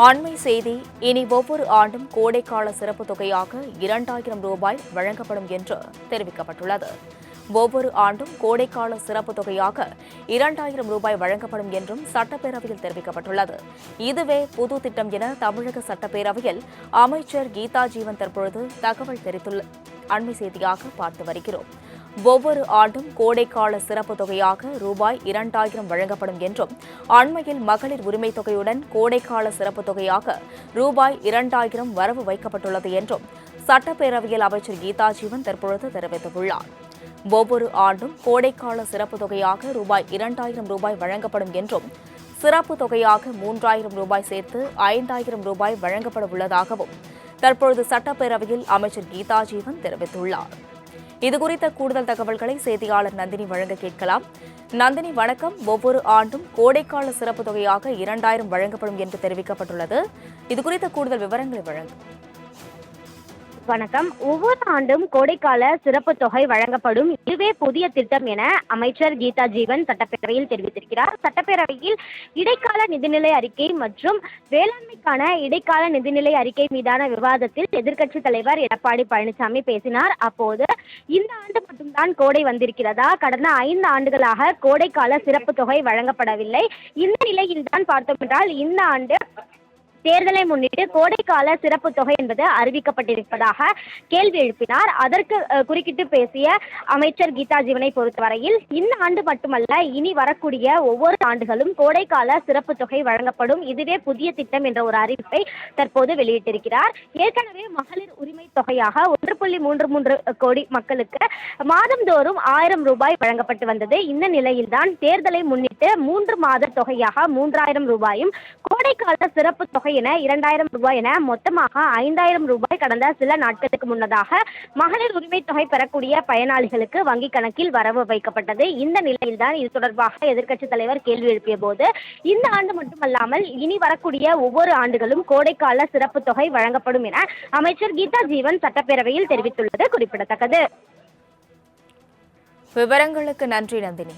அண்மை செய்தி. இனி ஒவ்வொரு ஆண்டும் கோடைக்கால சிறப்பு தொகையாக 2000 ரூபாய் வழங்கப்படும் என்று தெரிவிக்கப்பட்டுள்ளது. ஒவ்வொரு ஆண்டும் கோடைக்கால சிறப்பு தொகையாக 2000 ரூபாய் வழங்கப்படும் என்றும் சட்டப்பேரவையில் தெரிவிக்கப்பட்டுள்ளது. இதுவே புது திட்டம் என தமிழக சட்டப்பேரவையில் அமைச்சர் கீதா ஜீவன் தற்பொழுது தகவல் தெரிவித்துள்ள அண்மை செய்தியாக பார்த்து வருகிறோம். ஒவ்வொரு ஆண்டும் கோடைக்கால சிறப்பு தொகையாக ரூபாய் 2000 வழங்கப்படும் என்றும், அண்மையில் மகளிர் உரிமை தொகையுடன் கோடைக்கால சிறப்பு தொகையாக ரூபாய் 2000 வரவு வைக்கப்பட்டுள்ளது என்றும் சட்டப்பேரவையில் அமைச்சர் கீதா ஜீவன் தற்பொழுது தெரிவித்துள்ளார். ஒவ்வொரு ஆண்டும் கோடைக்கால சிறப்பு தொகையாக ரூபாய் 2000 ரூபாய் வழங்கப்படும் என்றும், சிறப்பு தொகையாக 3000 ரூபாய் சேர்த்து 5000 ரூபாய் வழங்கப்பட உள்ளதாகவும் தற்பொழுது சட்டப்பேரவையில் அமைச்சர் கீதா ஜீவன் தெரிவித்துள்ளார். இதுகுறித்த கூடுதல் தகவல்களை செய்தியாளர் நந்தினி வழங்க கேட்கலாம். நந்தினி, வணக்கம். ஒவ்வொரு ஆண்டும் கோடைக்கால சிறப்பு தொகையாக 2000 வழங்கப்படும் என்று தெரிவிக்கப்பட்டுள்ளது. இதுகுறித்த கூடுதல் விவரங்களை வழங்கும். வணக்கம். ஒவ்வொரு ஆண்டும் கோடைக்கால சிறப்பு தொகை வழங்கப்படும், இதுவே புதிய திட்டம் என அமைச்சர் கீதா ஜீவன் சட்டப்பேரவையில் தெரிவித்திருக்கிறார். சட்டப்பேரவையில் இடைக்கால நிதிநிலை அறிக்கை மற்றும் வேளாண்மைக்கான இடைக்கால நிதிநிலை அறிக்கை மீதான விவாதத்தில் எதிர்க்கட்சித் தலைவர் எடப்பாடி பழனிசாமி பேசினார். அப்போது இந்த ஆண்டு மட்டும்தான் கோடை வந்திருக்கிறதா, கடந்த 5 ஆண்டுகளாக கோடைக்கால சிறப்பு தொகை வழங்கப்படவில்லை, இந்த நிலையில்தான் பார்த்தோம் என்றால் இந்த ஆண்டு தேர்தலை முன்னிட்டு கோடைக்கால சிறப்பு தொகை என்பது அறிவிக்கப்பட்டிருப்பதாக கேள்வி எழுப்பினார். அதற்கு குறுக்கிட்டு பேசிய அமைச்சர் கீதா ஜீவனை பொறுத்தவரையில் இந்த ஆண்டு மட்டுமல்ல, இனி வரக்கூடிய ஒவ்வொரு ஆண்டுகளும் கோடைக்கால சிறப்பு தொகை வழங்கப்படும், இதுவே புதிய திட்டம் என்ற ஒரு அறிவிப்பை தற்போது வெளியிட்டிருக்கிறார். ஏற்கனவே மகளிர் உரிமை தொகையாக 1.33 கோடி மக்களுக்கு மாதந்தோறும் 1000 ரூபாய் வழங்கப்பட்டு வந்தது. இந்த நிலையில்தான் தேர்தலை முன்னிட்டு 3 மாத தொகையாக 3000 ரூபாயும், கோடைக்கால சிறப்பு தொகை என 2000 ரூபாய் என மொத்தமாக 5000 ரூபாய் கடந்த சில நாட்களுக்கு முன்னதாக மகளிர் உரிமை தொகை பெறக்கூடிய பயனாளிகளுக்கு வங்கி கணக்கில் வரவு வைக்கப்பட்டது. இந்த நிலையில்தான் இது தொடர்பாக எதிர்க்கட்சித் தலைவர் கேள்வி எழுப்பிய போது, இந்த ஆண்டு மட்டுமல்லாமல் இனி வரக்கூடிய ஒவ்வொரு ஆண்டுகளும் கோடைக்கால சிறப்பு தொகை வழங்கப்படும் என அமைச்சர் கீதா ஜீவன் சட்டப்பேரவையில் தெரிவித்துள்ளது குறிப்பிடத்தக்கது. விவரங்களுக்கு நன்றி நந்தினி.